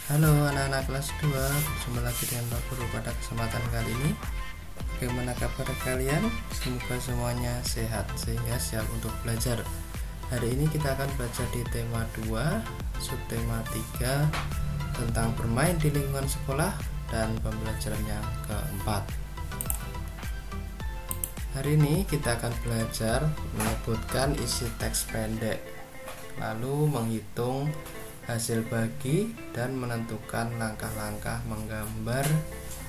Halo anak-anak kelas 2, berjumpa lagi dengan Pak Guru pada kesempatan kali ini. Bagaimana kabar kalian? Semoga semuanya sehat sehingga siap untuk belajar. Hari ini kita akan belajar di tema 2, subtema 3 tentang bermain di lingkungan sekolah dan pembelajaran yang keempat. Hari ini kita akan belajar menyebutkan isi teks pendek, lalu menghitung hasil bagi dan menentukan langkah-langkah menggambar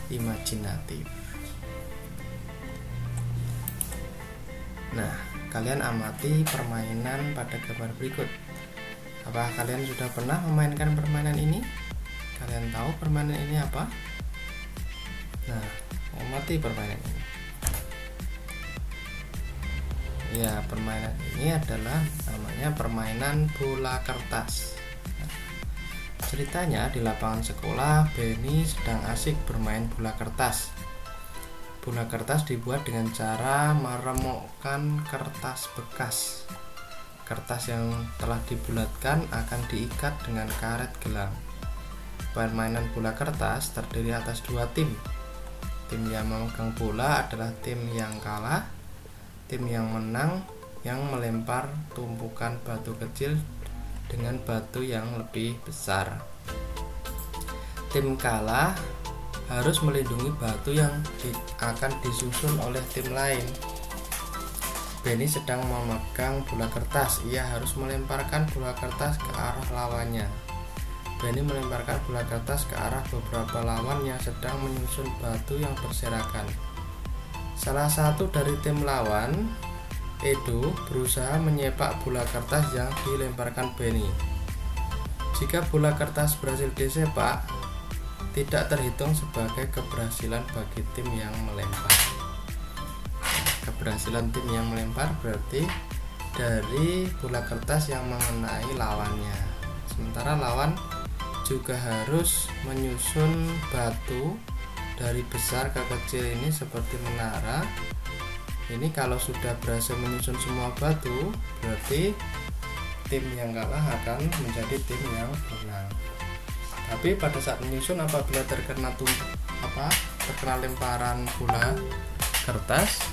imajinatif. Nah, kalian amati permainan pada gambar berikut. Apakah kalian sudah pernah memainkan permainan ini? Kalian tahu permainan ini apa? Nah, amati permainan ini. Ya, permainan ini adalah namanya permainan bola kertas. Ceritanya di lapangan sekolah, Benny sedang asik bermain bola kertas. Bola kertas dibuat dengan cara meremukkan kertas bekas. Kertas yang telah dibulatkan akan diikat dengan karet gelang. Permainan bola kertas terdiri atas dua tim. Tim yang memegang bola adalah tim yang kalah. Tim yang menang yang melempar tumpukan batu kecil dengan batu yang lebih besar. Tim kalah harus melindungi batu yang akan disusun oleh tim lain. Benny sedang memegang bola kertas. Ia harus melemparkan bola kertas ke arah lawannya. Benny melemparkan bola kertas ke arah beberapa lawan yang sedang menyusun batu yang berserakan. Salah satu dari tim lawan, Edo, berusaha menyepak bola kertas yang dilemparkan Benny. Jika bola kertas berhasil disepak, tidak terhitung sebagai keberhasilan bagi tim yang melempar. Keberhasilan tim yang melempar berarti dari bola kertas yang mengenai lawannya. Sementara lawan juga harus menyusun batu dari besar ke kecil ini seperti menara. Ini kalau sudah berhasil menyusun semua batu, berarti tim yang kalah akan menjadi tim yang menang. Tapi pada saat menyusun, apabila terkena lemparan bola kertas,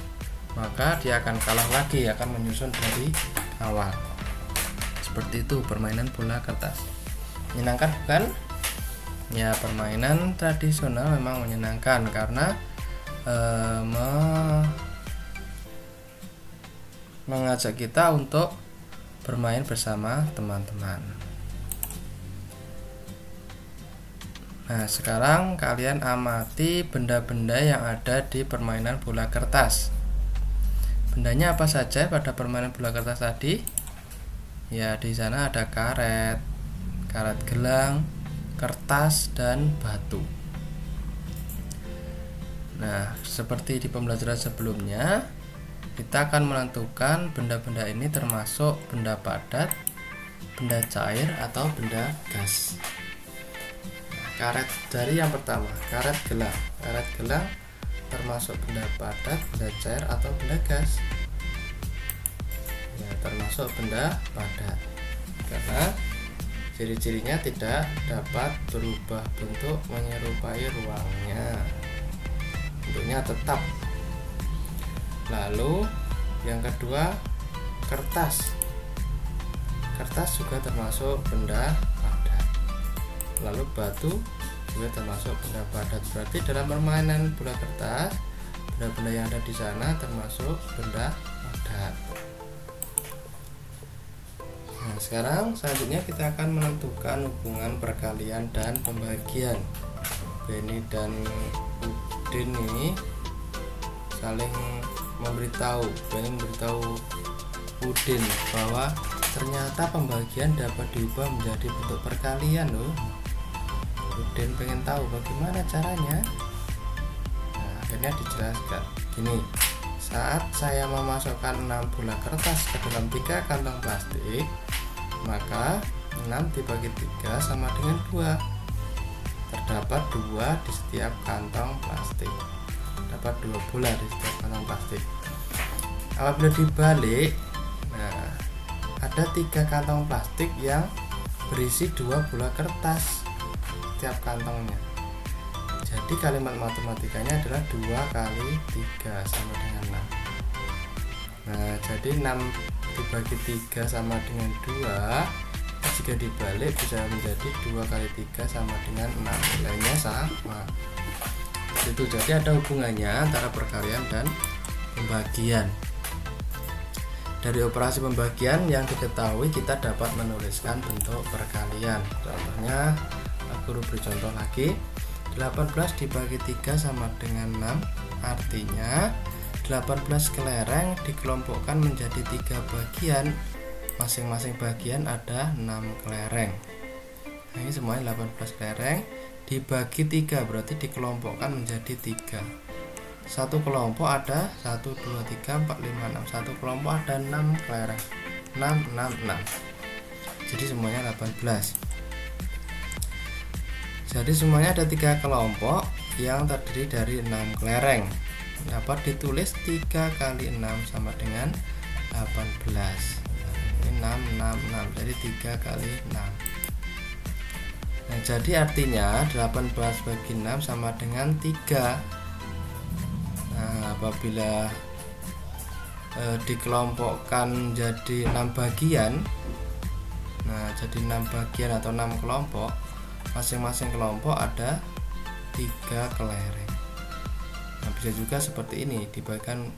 maka dia akan kalah lagi, akan menyusun dari awal. Seperti itu permainan bola kertas. Menyenangkan bukan? Ya, permainan tradisional memang menyenangkan karena mengajak kita untuk bermain bersama teman-teman. Nah, sekarang kalian amati benda-benda yang ada di permainan bola kertas. Bendanya apa saja pada permainan bola kertas tadi? Ya, di sana ada karet gelang, kertas, dan batu. Nah, seperti di pembelajaran sebelumnya, kita akan menentukan benda-benda ini termasuk benda padat, benda cair, atau benda gas. Nah, karet dari yang pertama, karet gelang. Karet gelang termasuk benda padat, benda cair, atau benda gas. Ya, termasuk benda padat karena ciri-cirinya tidak dapat berubah bentuk menyerupai ruangnya. Bentuknya tetap. Lalu yang kedua, kertas. Kertas juga termasuk benda padat. Lalu batu juga termasuk benda padat. Berarti dalam permainan bola kertas, benda-benda yang ada di sana termasuk benda padat. Nah, selanjutnya kita akan menentukan hubungan perkalian dan pembagian. Benny dan Udin ini saling memberitahu. Benny memberitahu Udin bahwa ternyata pembagian dapat diubah menjadi bentuk perkalian loh. Udin pengen tahu bagaimana caranya. Nah, akhirnya dijelaskan gini. Saat saya memasukkan 6 bola kertas ke dalam 3 kantong plastik, maka 6 dibagi 3 sama dengan 2. Terdapat 2 di setiap kantong plastik. Dapat 2 bola di setiap kantong plastik. Apabila dibalik, nah, ada 3 kantong plastik yang berisi 2 bola kertas. setiap kantongnya. Jadi kalimat matematikanya adalah 2 kali 3 sama dengan 6. Nah, jadi 6 dibagi 3 sama dengan 2, jika dibalik bisa menjadi 2 kali 3 sama dengan 6. Nilainya sama. Itu jadi ada hubungannya antara perkalian dan pembagian. Dari operasi pembagian yang diketahui kita dapat menuliskan bentuk perkalian. Contohnya aku beri contoh lagi. 18 dibagi 3 sama dengan 6, artinya 18 kelereng dikelompokkan menjadi 3 bagian, masing-masing bagian ada 6 kelereng. Nah, ini semuanya 18 kelereng dibagi 3 berarti dikelompokkan menjadi 3. Satu kelompok ada 1, 2, 3, 4, 5, 6. Satu kelompok ada 6 kelereng. 6, 6, 6. Jadi semuanya 18. Jadi semuanya ada 3 kelompok yang terdiri dari 6 kelereng. Dapat ditulis 3 kali 6 sama dengan 18. Ini 6, 6, 6. Jadi 3 kali 6. Nah, jadi artinya 18 bagi 6 sama dengan 3. Nah, apabila dikelompokkan jadi 6 bagian, nah jadi 6 bagian atau 6 kelompok, masing-masing kelompok ada 3 kelereng. Nah, bisa juga seperti ini, dibagikan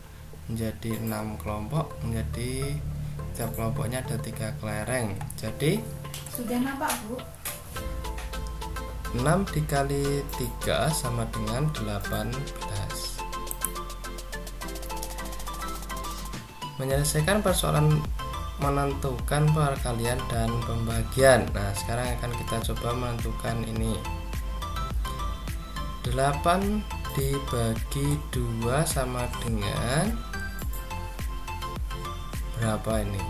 menjadi 6 kelompok, menjadi setiap kelompoknya ada 3 kelereng. Jadi sudah nampak, Bu? 6 dikali 3 sama dengan 18. Menyelesaikan persoalan menentukan perkalian dan pembagian. Nah, sekarang akan kita coba menentukan ini. 8 dibagi 2 sama dengan berapa ini?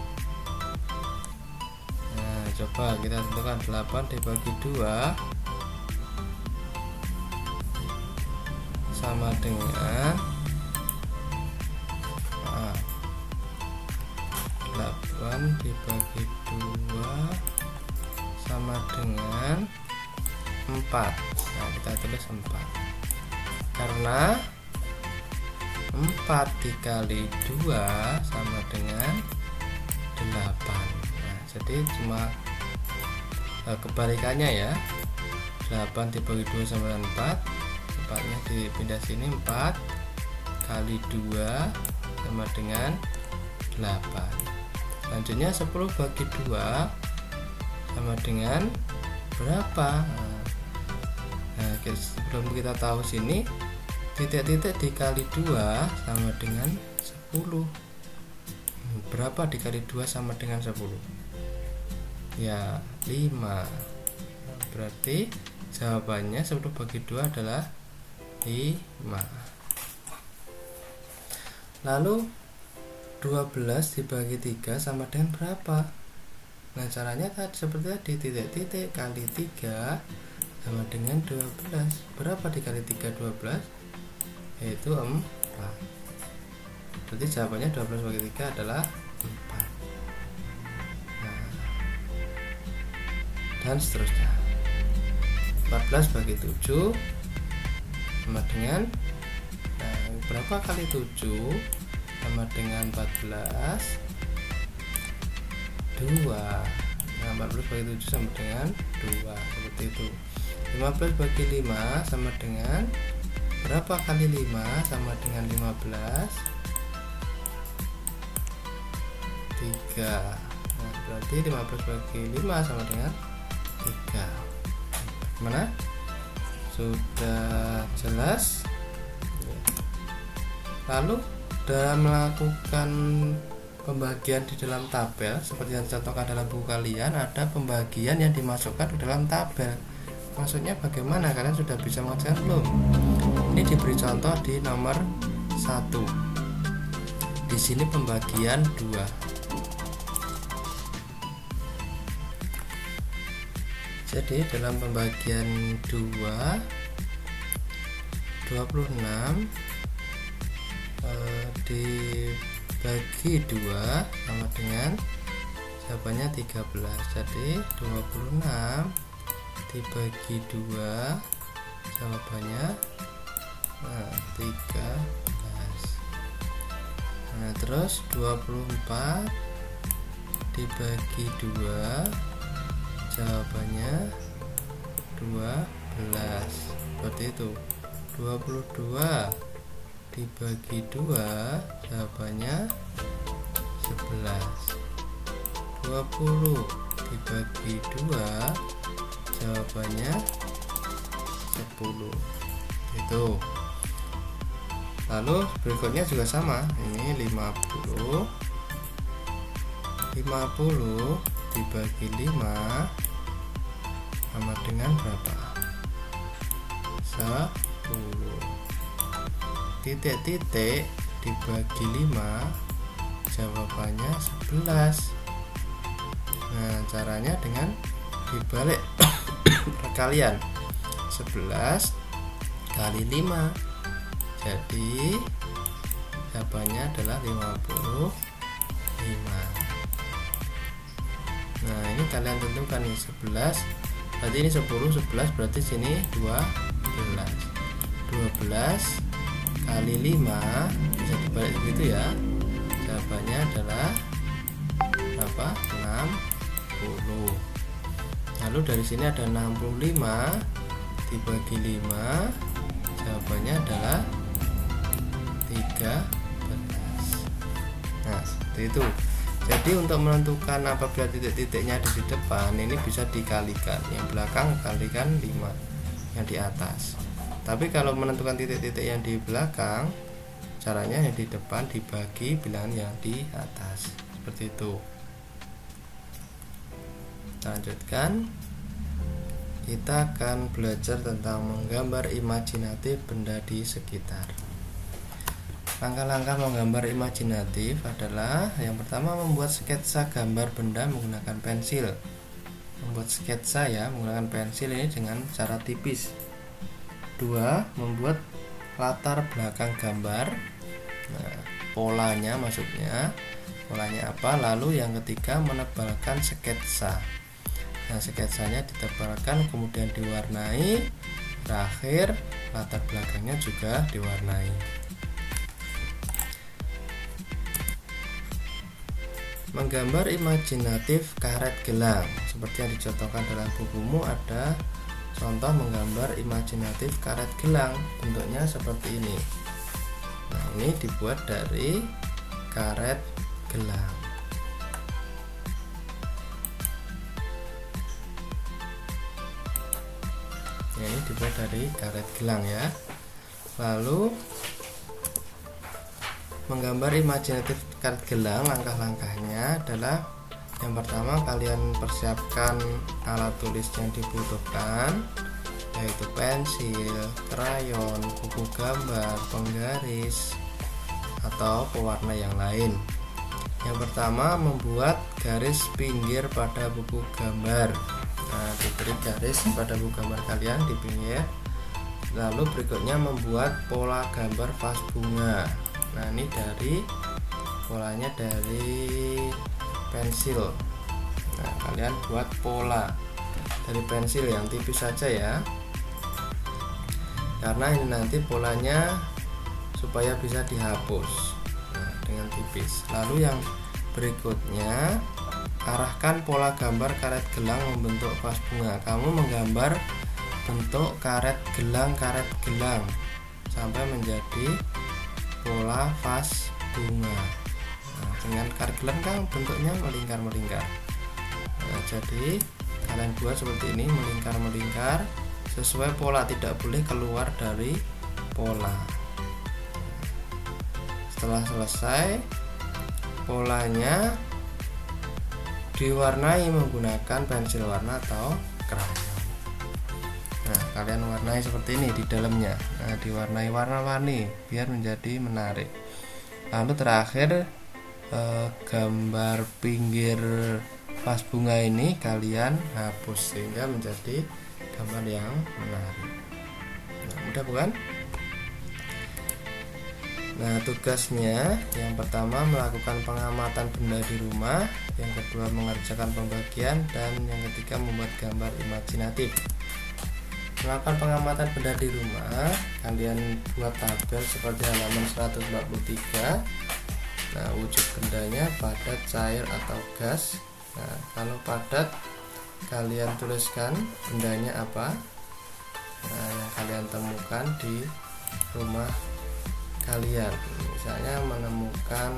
Nah, coba kita tentukan 8 dibagi 2 sama dengan 8 dibagi 2 sama dengan 4. Nah, kita tulis 4 karena 4 dikali 2 sama dengan 8. Nah, jadi cuma kebalikannya ya. 8 dibagi 2 sama dengan 4, 4-nya dipindah sini, 4 kali 2 sama dengan 8. Selanjutnya 10 bagi 2 sama dengan berapa? Nah, sebelum kita tahu sini, titik-titik dikali 2 sama dengan 10. Berapa dikali 2 sama dengan 10? Ya, 5. Berarti jawabannya 10 bagi 2 adalah 5. Lalu 12 dibagi 3 sama dengan berapa? Nah, caranya seperti tadi, titik-titik kali 3 sama dengan 12. Berapa dikali 3 12? Yaitu 4. Berarti jawabannya 12 bagi 3 adalah 4. Nah, dan seterusnya. 14 bagi 7 sama dengan berapa kali 7 sama dengan 14? 2. Nah, 14 bagi 7 sama dengan 2, seperti itu. 15 bagi 5 sama dengan berapa kali 5 sama dengan 15? 3. Nah, berarti 15 bagi 5 sama dengan 3. Mana? Sudah jelas? Lalu dalam melakukan pembagian di dalam tabel seperti yang dicontohkan dalam buku kalian, ada pembagian yang dimasukkan ke dalam tabel. Maksudnya bagaimana? Kalian sudah bisa mengerjakan belum? Ini diberi contoh di nomor 1. Di sini pembagian 2. Jadi dalam pembagian 2, 26 dibagi 2 sama dengan jawabannya 13. Jadi 26 dibagi 2 jawabannya 13. Nah terus 24 dibagi 2 jawabannya 12. Seperti itu. 22 dibagi 2 jawabannya 11. 20 dibagi 2 jawabannya 10. Itu. Lalu berikutnya juga sama. Ini 50 dibagi 5 sama dengan berapa? 10. Titik-titik dibagi 5 jawabannya 11. Nah caranya dengan dibalik perkalian 11 kali 5, jadi jawabannya adalah 55. Nah ini kalian tentukan nih 11 berarti ini 10, 11 berarti sini 12 kali 5 bisa dibalik begitu ya, jawabannya adalah berapa? 60. Lalu dari sini ada 65 dibagi 5 jawabannya adalah 13. Nah seperti itu. Jadi untuk menentukan apabila titik-titiknya ada di depan, ini bisa dikalikan, yang belakang kalikan 5 yang di atas. Tapi kalau menentukan titik-titik yang di belakang, caranya yang di depan dibagi bilangan yang di atas. Seperti itu. Lanjutkan. Kita akan belajar tentang menggambar imajinatif benda di sekitar. Langkah-langkah menggambar imajinatif adalah yang pertama membuat sketsa gambar benda menggunakan pensil. Membuat sketsa ya menggunakan pensil ini dengan cara tipis. 2. Membuat latar belakang gambar. Nah, polanya maksudnya. Polanya apa? Lalu yang ketiga menebalkan sketsa. Nah sketsanya ditebalkan kemudian diwarnai, terakhir latar belakangnya juga diwarnai. Menggambar imajinatif karet gelang seperti yang dicontohkan dalam bukumu, ada contoh menggambar imajinatif karet gelang, bentuknya seperti ini. Nah ini dibuat dari karet gelang. Ini dibuat dari karet gelang ya. Lalu menggambar imajinatif karet gelang, langkah-langkahnya adalah yang pertama kalian persiapkan alat tulis yang dibutuhkan, yaitu pensil, krayon, buku gambar, penggaris, atau pewarna yang lain. Yang pertama membuat garis pinggir pada buku gambar. Nah, diberi garis pada buku gambar kalian di pinggir. Lalu berikutnya membuat pola gambar vas bunga. Nah ini dari polanya dari pensil. Nah kalian buat pola dari pensil yang tipis saja ya, karena ini nanti polanya supaya bisa dihapus dengan tipis. Lalu yang berikutnya arahkan pola gambar karet gelang membentuk vas bunga. Kamu menggambar bentuk karet gelang sampai menjadi pola vas bunga. Nah, dengan karet gelang kan bentuknya melingkar. Nah, jadi kalian buat seperti ini, melingkar sesuai pola, tidak boleh keluar dari pola. Setelah selesai, polanya diwarnai menggunakan pensil warna atau krayon. Nah kalian warnai seperti ini di dalamnya. Nah diwarnai warna-warni biar menjadi menarik. Lalu terakhir gambar pinggir vas bunga ini kalian hapus sehingga menjadi gambar yang menarik. Nah mudah bukan? Nah, tugasnya yang pertama melakukan pengamatan benda di rumah, yang kedua mengerjakan pembagian, dan yang ketiga membuat gambar imajinatif. Melakukan pengamatan benda di rumah, kalian buat tabel seperti halaman 143. Nah, wujud bendanya padat, cair, atau gas. Nah, kalau padat, kalian tuliskan bendanya apa. Nah, yang kalian temukan di rumah kalian, misalnya menemukan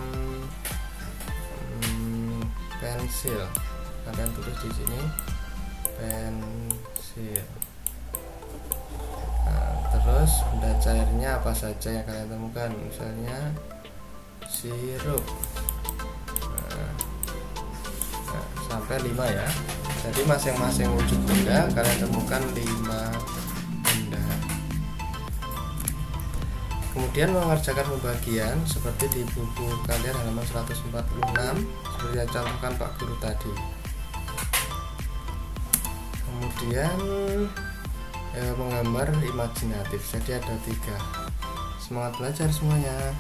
pensil, kalian tulis di sini pensil. Nah, terus benda cairnya apa saja yang kalian temukan, misalnya sirup. Nah, sampai 5 ya. Jadi masing-masing wujud benda kalian temukan 5 benda. Kemudian mengerjakan pembagian seperti di buku kalian halaman 146 seperti yang contohkan Pak Guru tadi. Kemudian menggambar imajinatif. Jadi ada 3. Semangat belajar semuanya.